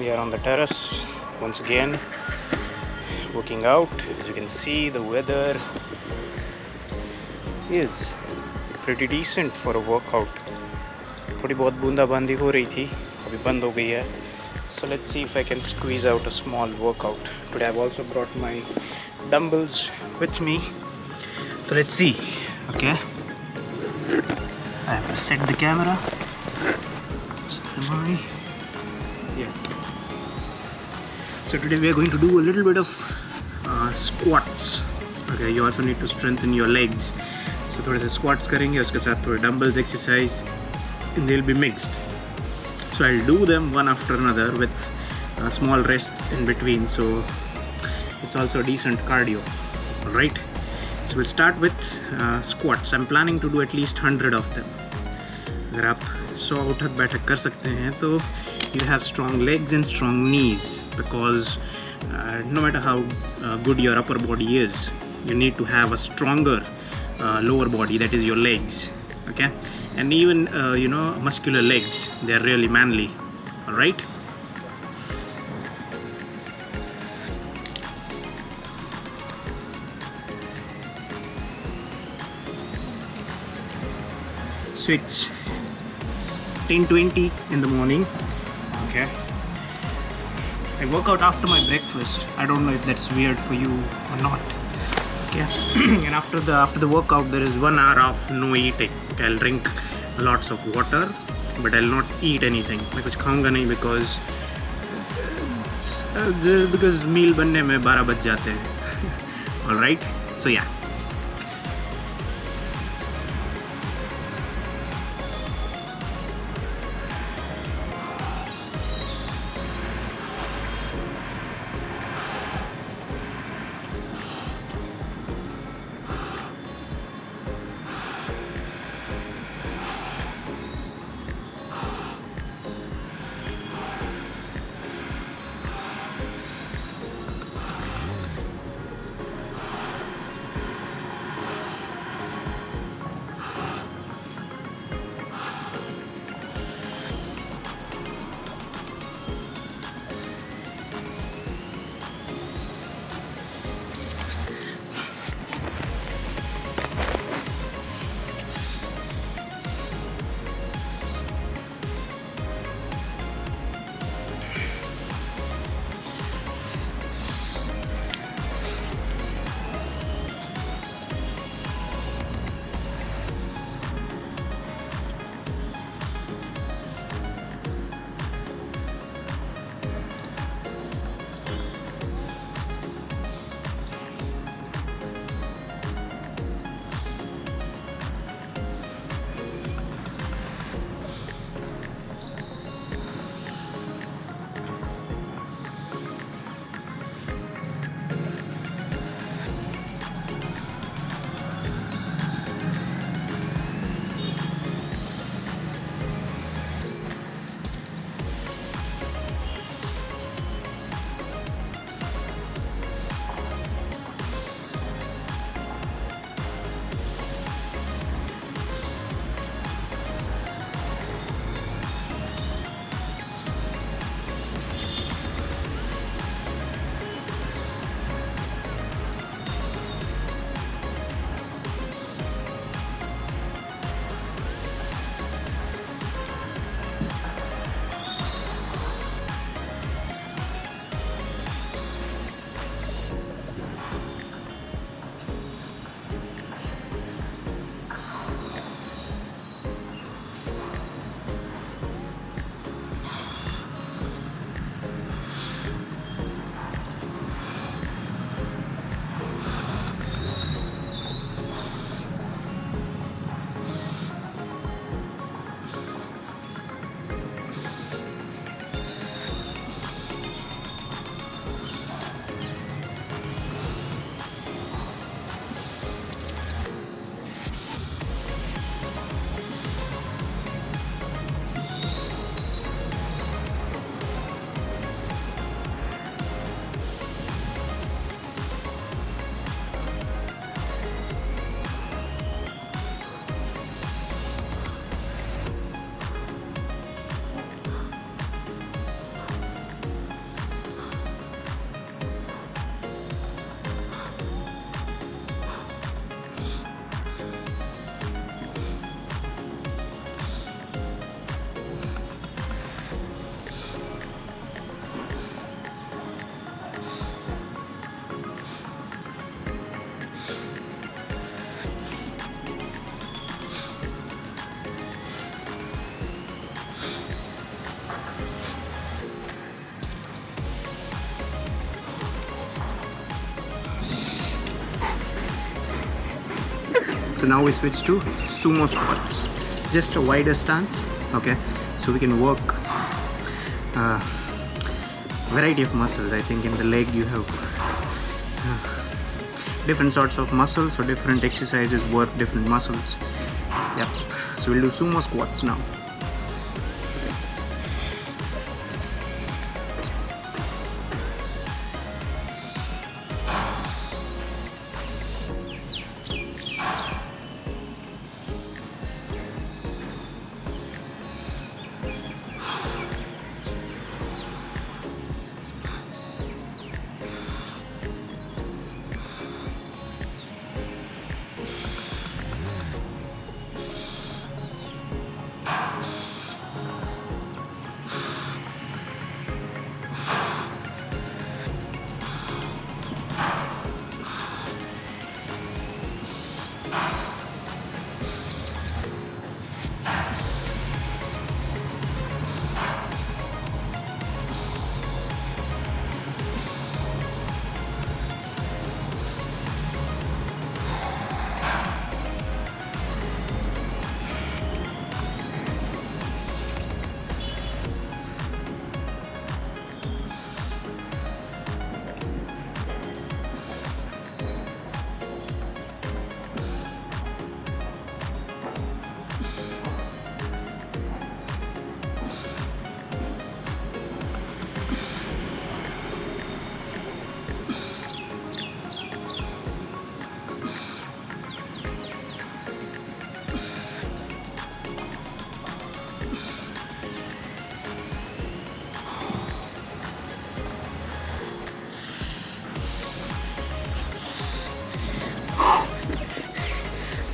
We are on the terrace once again, working out. As you can see, the weather is pretty decent for a workout. थोड़ी बहुत बूंदाबांदी हो रही थी, अभी बंद हो गई है. So let's see if I can squeeze out a small workout. Today I've also brought my dumbbells with me. So let's see. Okay. I have to set the camera. Yeah. So today we are going to do a little bit of squats. Okay, you also need to strengthen your legs. So थोड़े से squats करेंगे, उसके साथ थोड़े dumbbells exercise, and they'll be mixed. So I'll do them one after another with small rests in between. So it's also a decent cardio. All right. So we'll start with squats. I'm planning to do at least 100 of them. अगर आप 100 उठक बैठक कर सकते हैं तो you have strong legs and strong knees, because no matter how good your upper body is, you need to have a stronger lower body, that is your legs. Okay, and even muscular legs, they are really manly. All right. So it's 10:20 in the morning. Okay, I work out after my breakfast. I don't know if that's weird for you or not. Okay. And after the workout there is 1 hour of no eating. Okay, I'll drink lots of water, but I'll not eat anything. मैं कुछ खाऊंगा नहीं because meal बनने में 12 बज जाते हैं. All right. So yeah. So now we switch to sumo squats, just a wider stance. Okay, so we can work variety of muscles. I think in the leg you have different sorts of muscles, so different exercises work different muscles. Yep. So we'll do sumo squats now.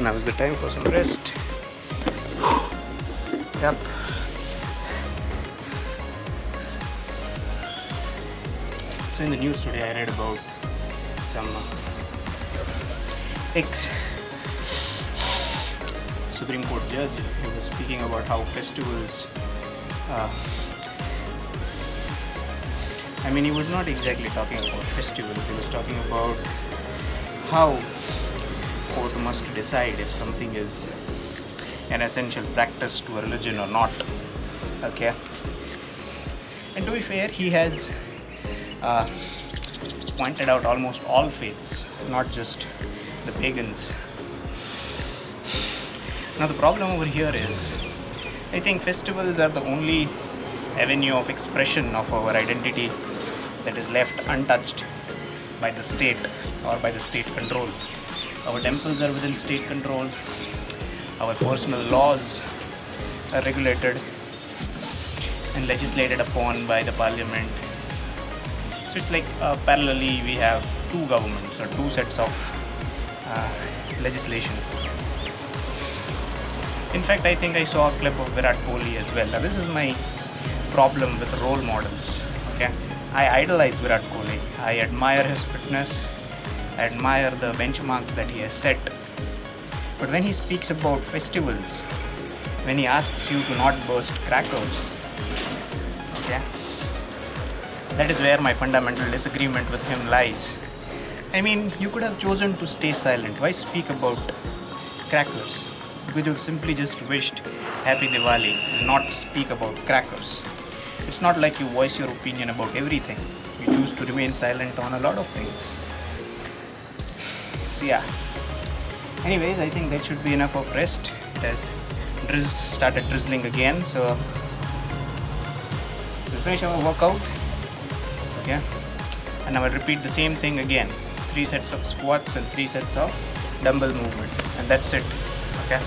Now is the time for some rest. Yep. So in the news today I read about some ex-Supreme Court judge who was speaking about how festivals, he was not exactly talking about festivals, he was talking about how court must decide if something is an essential practice to a religion or not. Okay. And to be fair, he has pointed out almost all faiths, not just the pagans. Now the problem over here is, I think festivals are the only avenue of expression of our identity that is left untouched by the state or by the state control. Our temples are within state control, our personal laws are regulated and legislated upon by the parliament. So it's like parallelly we have two governments or two sets of legislation. In fact, I think I saw a clip of Virat Kohli as well. Now this is my problem with role models. Okay, I idolize Virat Kohli. I admire his fitness. I admire the benchmarks that he has set. But when he speaks about festivals, when he asks you to not burst crackers, okay, that is where my fundamental disagreement with him lies. I mean, you could have chosen to stay silent. Why speak about crackers? You could have simply just wished Happy Diwali and not speak about crackers. It's not like you voice your opinion about everything. You choose to remain silent on a lot of things. So yeah. Anyways, I think that should be enough of rest. It has started drizzling again, so we'll finish our workout. Okay. And I will repeat the same thing again. 3 sets of squats and 3 sets of dumbbell movements, and that's it. Okay.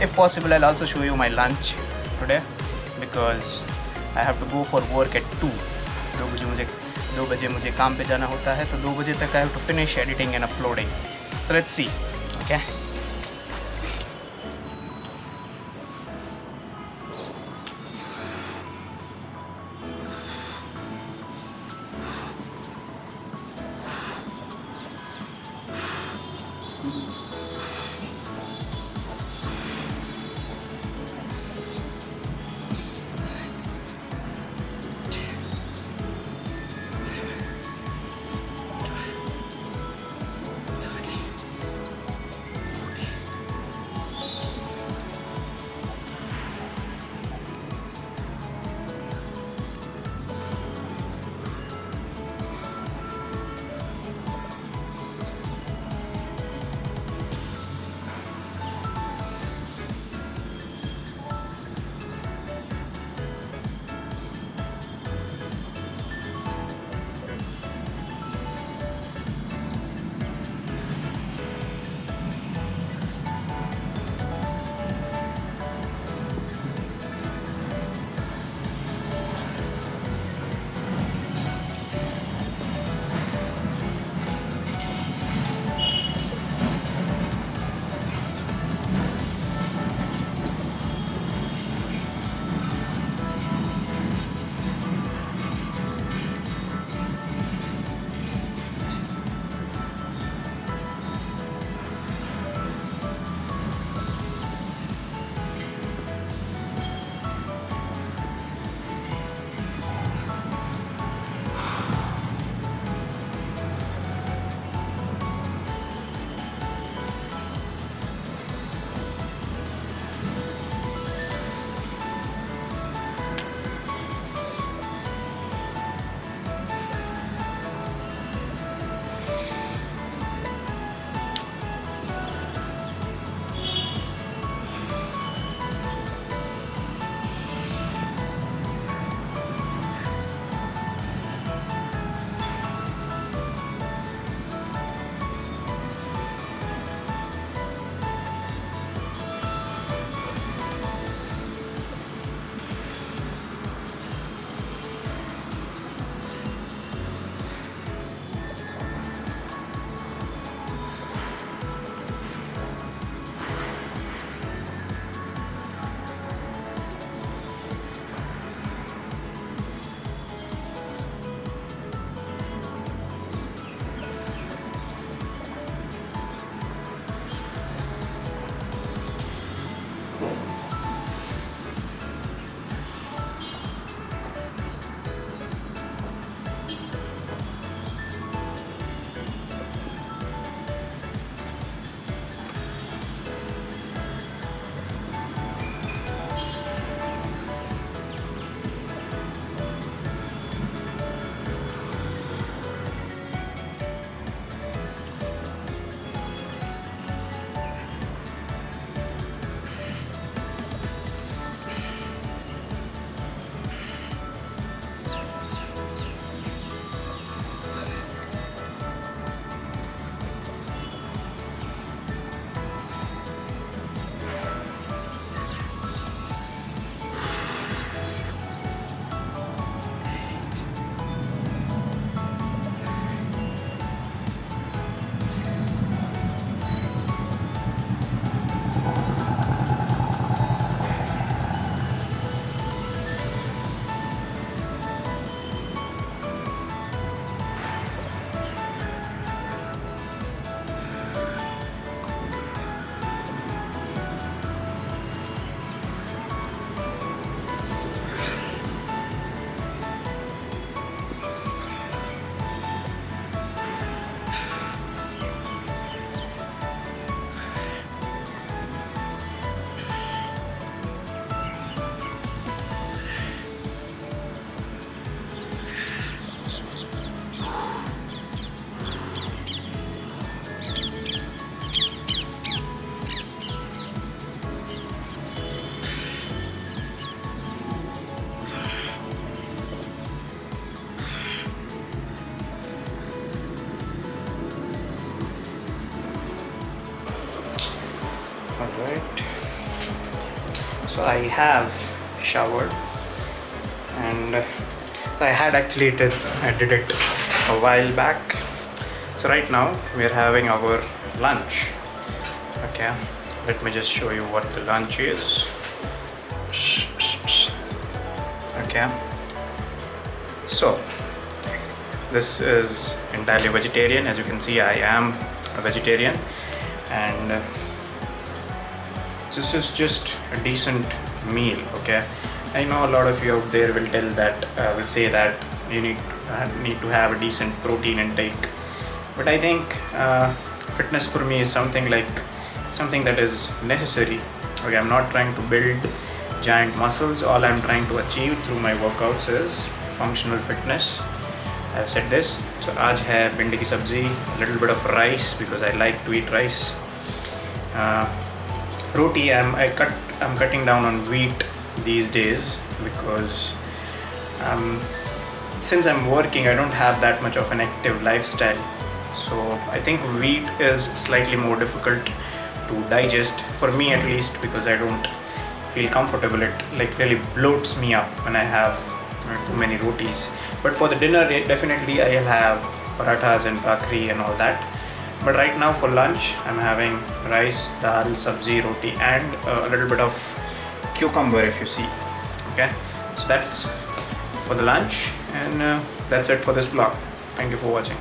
If possible, I'll also show you my lunch today because I have to go for work at 2. 2 बजे मुझे काम पे जाना होता है, तो 2 बजे तक I have to finish editing and uploading. So let's see. Okay. Alright. So I have showered, and I had actually I did it a while back. So right now we are having our lunch. Okay, let me just show you what the lunch is. Okay, so this is entirely vegetarian. As you can see, I am a vegetarian, and this is just a decent meal. Okay, I know a lot of you out there will say that you need to have a decent protein intake, but I think fitness for me is something that is necessary. Okay, I'm not trying to build giant muscles. All I'm trying to achieve through my workouts is functional fitness. I've said this. So आज है भिंडी की सब्जी, a little bit of rice because I like to eat rice. Roti, I'm cutting down on wheat these days because since I'm working, I don't have that much of an active lifestyle. So I think wheat is slightly more difficult to digest for me, at least, because I don't feel comfortable. It really bloats me up when I have too many rotis. But for the dinner, definitely I'll have parathas and bhakri and all that. But right now for lunch, I'm having rice, dal, sabzi, roti, and a little bit of cucumber, if you see. Okay, so that's for the lunch, and that's it for this vlog. Thank you for watching.